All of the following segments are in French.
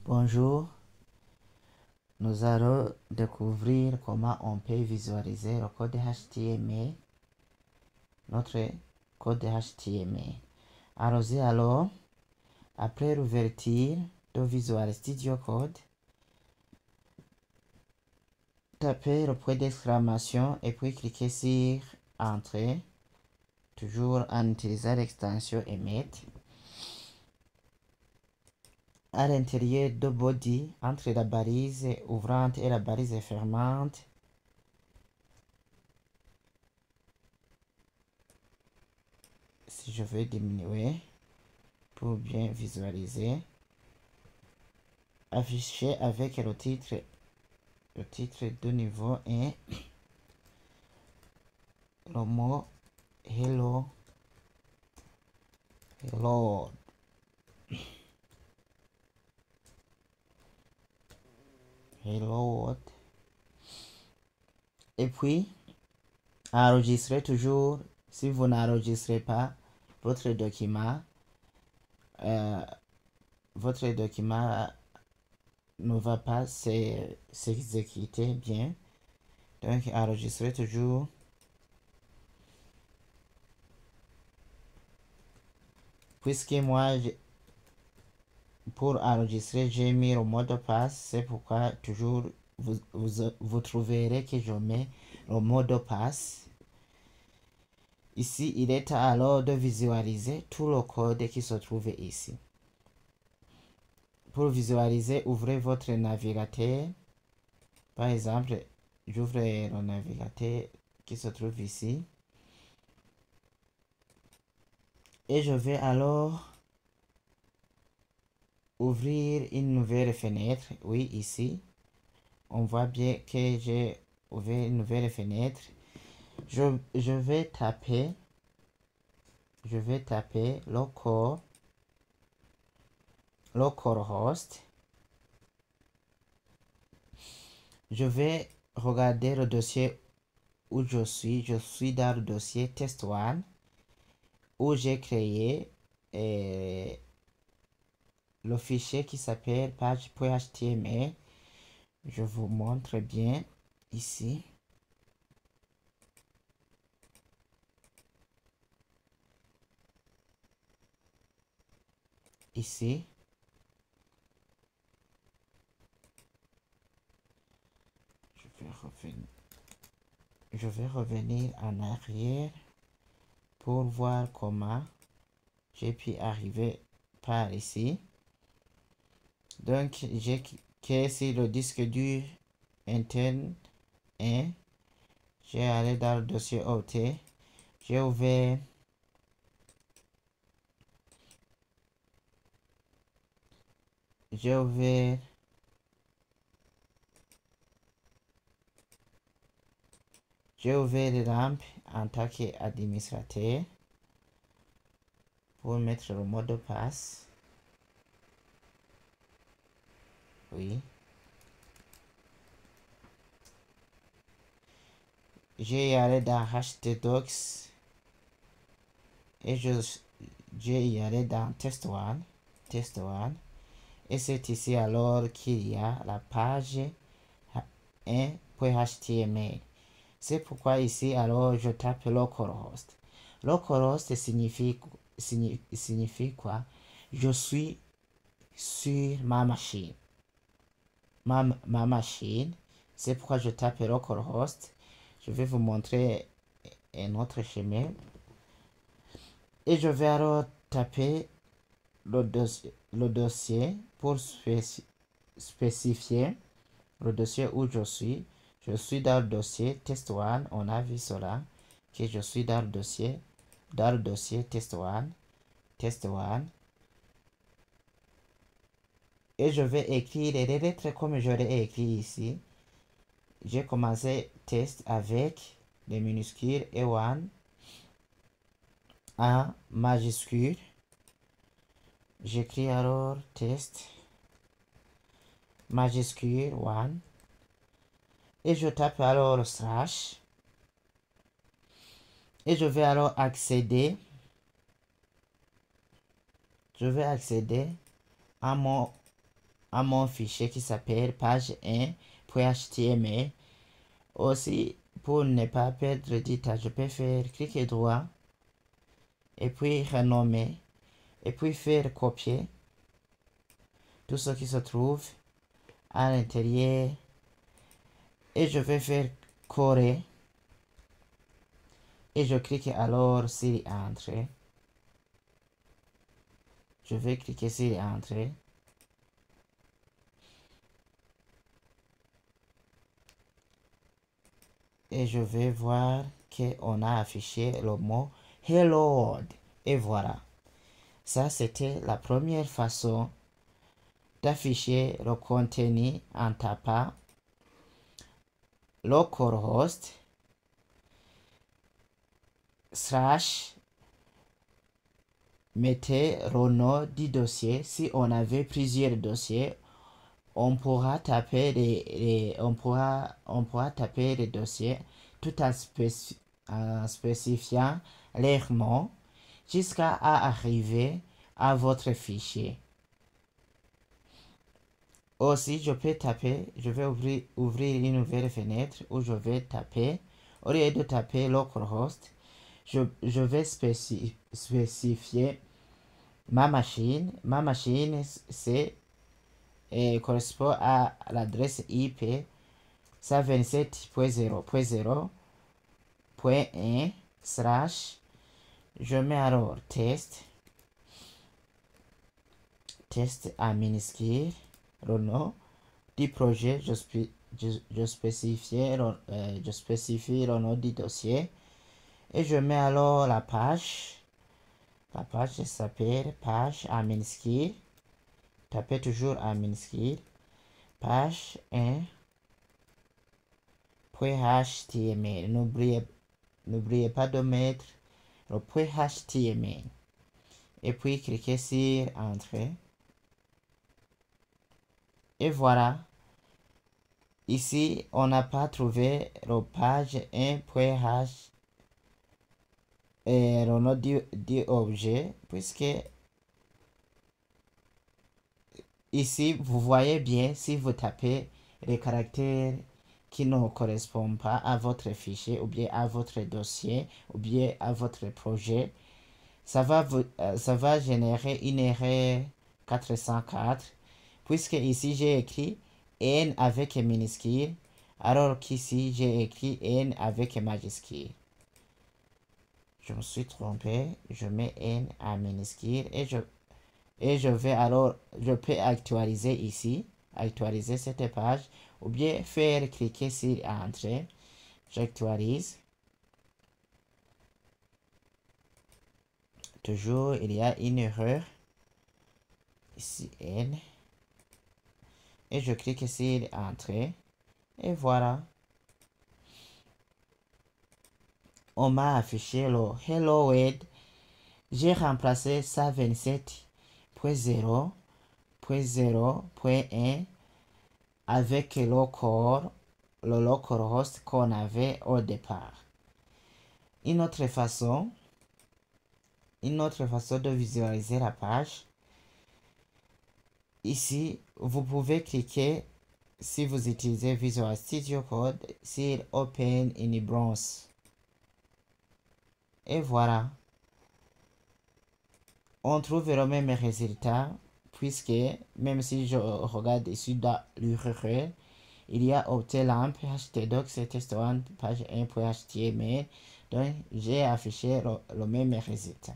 Bonjour, nous allons découvrir comment on peut visualiser le code HTML, notre code HTML. Allons-y alors, après l'ouverture de Visual Studio Code, tapez le point d'exclamation et puis cliquez sur Entrée, toujours en utilisant l'extension Emmet. À l'intérieur de Body, entre la balise ouvrante et la balise fermante, si je veux diminuer pour bien visualiser, affiché avec le titre de niveau 1, le mot hello world, et puis enregistrez toujours. Si vous n'enregistrez pas votre document, ne va pas s'exécuter bien. Donc enregistrez toujours. Puisque moi, pour enregistrer, j'ai mis le mot de passe, c'est pourquoi toujours vous trouverez que je mets le mot de passe. Ici, il est alors de visualiser tout le code qui se trouve ici. Pour visualiser, ouvrez votre navigateur. Par exemple, j'ouvre le navigateur qui se trouve ici. Et je vais alors ouvrir une nouvelle fenêtre. Oui, ici. On voit bien que j'ai ouvert une nouvelle fenêtre. Je vais taper localhost. Je vais regarder le dossier où je suis. Je suis dans le dossier test1 où j'ai créé le fichier qui s'appelle page.html. Je vous montre bien ici. Ici. Je vais revenir en arrière pour voir comment j'ai pu arriver par ici. Donc, j'ai cliqué sur le disque dur interne 1. J'ai allé dans le dossier OT. J'ai ouvert les lampes en tant qu'administrateur pour mettre le mot de passe. Oui. J'ai allé dans htdocs et j'ai allé dans test1. Et c'est ici alors qu'il y a la page 1.html. C'est pourquoi ici alors je tape localhost. Localhost signifie quoi? Je suis sur ma machine. Ma machine. C'est pourquoi je tape localhost. Je vais vous montrer un autre chemin. Et je vais alors taper le dossier pour spécifier le dossier où je suis. Je suis dans le dossier test1. On a vu cela, que je suis dans le dossier test1. Et je vais écrire les lettres comme je l'ai écrit ici. J'ai commencé test avec les minuscules E1 en majuscule. J'écris alors test majuscule 1 et je tape alors slash et je vais alors accéder à mon à mon fichier qui s'appelle page1.html. Aussi, pour ne pas perdre du temps, je peux faire clic droit et puis renommer et puis faire copier tout ce qui se trouve à l'intérieur et je vais faire coller et je clique alors sur entrée. Je vais cliquer sur entrée. Et je vais voir qu'on a affiché le mot Hello World. Et voilà. Ça, c'était la première façon d'afficher le contenu en tapant localhost / mettez le nom du dossier. Si on avait plusieurs dossiers, on pourra taper on pourra taper les dossiers tout en spécifiant leur nom jusqu'à arriver à votre fichier. Aussi, je peux taper, je vais ouvrir une nouvelle fenêtre où je vais taper, au lieu de taper localhost, je vais spécifier ma machine. Ma machine, c'est correspond à l'adresse IP 127.0.1/. Je mets alors test à minuscule, le nom du projet, je spécifie le nom du dossier et je mets alors la page. La page s'appelle page à minuscule. Tapez toujours à minuscule. Page 1.html. N'oubliez pas de mettre le .html. Et puis cliquez sur entrée. Et voilà. Ici, on n'a pas trouvé le page 1.h et le nom du objet, puisque ici, vous voyez bien, si vous tapez les caractères qui ne correspondent pas à votre fichier, ou bien à votre dossier, ou bien à votre projet, ça va générer une erreur 404, puisque ici, j'ai écrit N avec minuscule, alors qu'ici, j'ai écrit N avec majuscule. Je me suis trompé, je mets N en minuscule et je vais alors, je peux actualiser ici, actualiser cette page, ou bien faire cliquer sur entrée. J'actualise. Toujours, il y a une erreur. Ici, N. Et je clique sur entrée. Et voilà. On m'a affiché le Hello World. J'ai remplacé 127.0.0.1 avec le localhost qu'on avait au départ. Une autre façon de visualiser la page. Ici, vous pouvez cliquer, si vous utilisez Visual Studio Code, sur Open in Browse. Et voilà. On trouve le même résultat, puisque même si je regarde ici dans l'URL, il y a Optelamp, htdocs, test1, page 1.html. Donc, j'ai affiché le même résultat.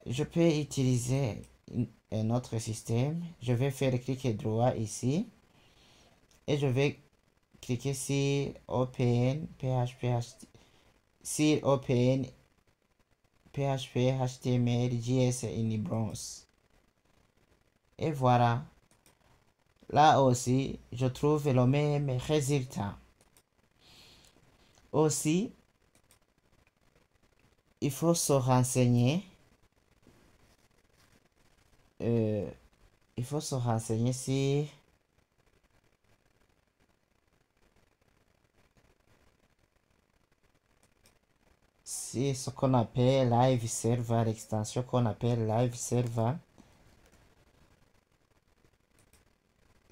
Je peux utiliser un autre système. Je vais faire clic droit ici. Et je vais cliquer sur Open PHP HTML JS in Browse. Et voilà. Là aussi, je trouve le même résultat. Aussi, il faut se renseigner. Il faut se renseigner si ce qu'on appelle Live Server, l'extension qu'on appelle Live Server.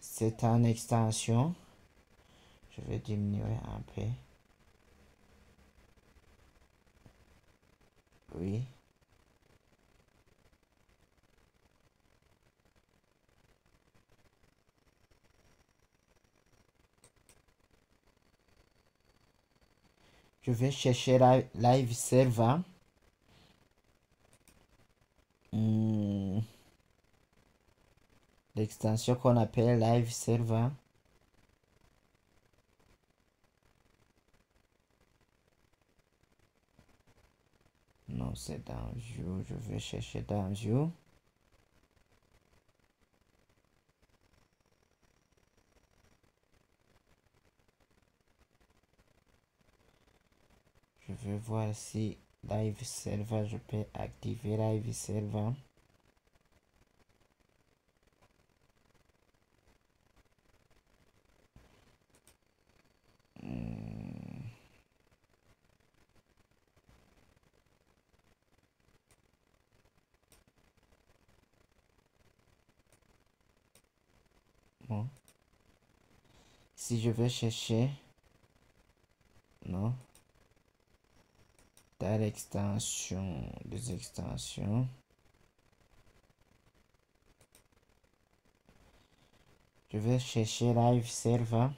c'est en extension. Je vais diminuer un peu. Oui. Je vais chercher Live Server. L'extension qu'on appelle Live Server. Non, c'est dans View. Je vais chercher dans View. Je vais voir si Live Server, je peux activer Live Server. Bon. Si je vais chercher, non, dans l'extension, des extensions, je vais chercher Live Server.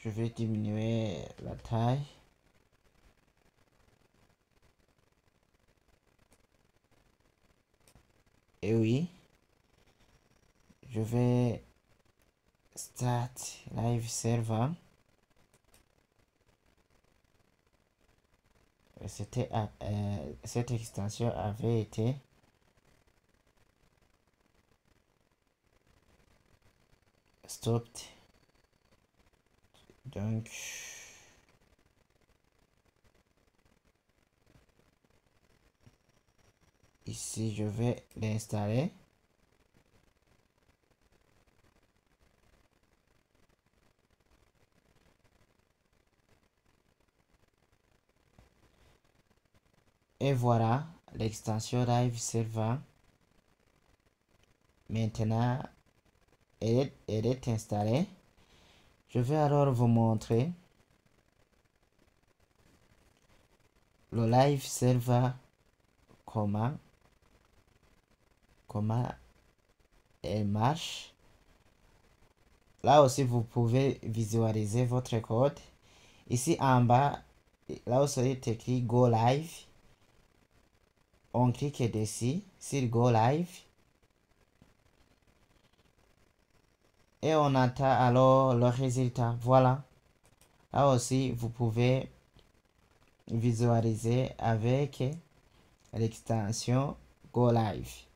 Je vais diminuer la taille. Et oui, je vais Start Live Server. Cette extension avait été stopped. Donc, ici, je vais l'installer. Et voilà, l'extension Live Server. Maintenant, elle est installée. Je vais alors vous montrer le Live Server, comment elle marche. Là aussi, vous pouvez visualiser votre code. Ici en bas, là où c'est écrit Go Live, on clique dessus sur Go Live. Et on attend alors le résultat. Voilà. Là aussi, vous pouvez visualiser avec l'extension Go Live.